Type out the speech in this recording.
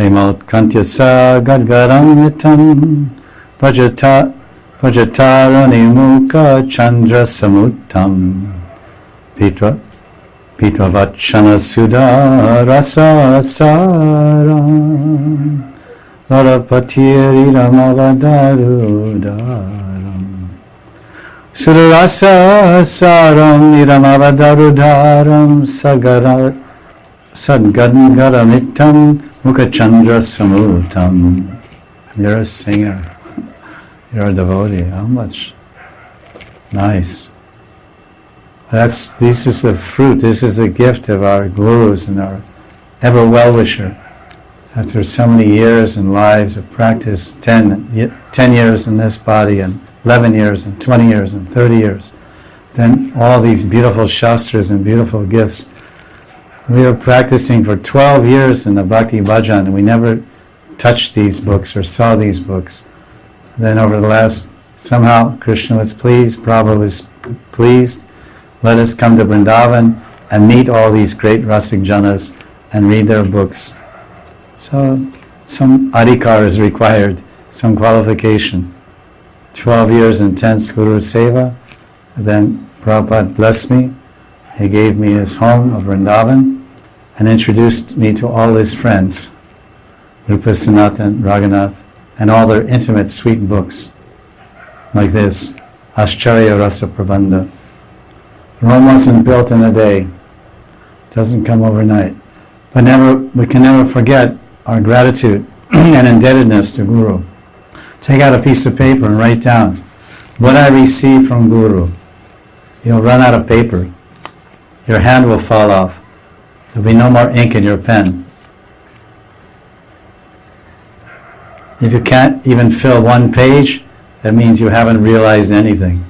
Premotkantya gadgaramitam Prajatarani mukha chandra samuttam Pitva vachana sudha rasa saram Varapatir iramavadarudaram Sudurasa saram iramavadarudaram Sadgadgaramitam Mukhachandra samutam. You're a singer. You're a devotee. How much? Nice. This is the fruit, this is the gift of our gurus and our ever well-wisher. After so many years and lives of practice, 10 years in this body, and 11 years, and 20 years, and 30 years, then all these beautiful shastras and beautiful gifts. We were practicing for 12 years in the Bhakti Bhajan, and we never touched these books or saw these books. Then over the last, somehow Krishna was pleased, Prabhupada was pleased. Let us come to Vrindavan and meet all these great Rasik Janas and read their books. So some adhikar is required, some qualification. 12 years intense Guru Seva. Then Prabhupada blessed me. He gave me his home of Vrindavan and introduced me to all his friends, Rupa Sanatan, Raghunath, and all their intimate sweet books, like this, Ascharya Rasa Prabandha. Rome wasn't built in a day. It doesn't come overnight. But we can never forget our gratitude and indebtedness to Guru. Take out a piece of paper and write down what I received from Guru. You'll run out of paper. Your hand will fall off. There'll be no more ink in your pen. If you can't even fill one page, that means you haven't realized anything.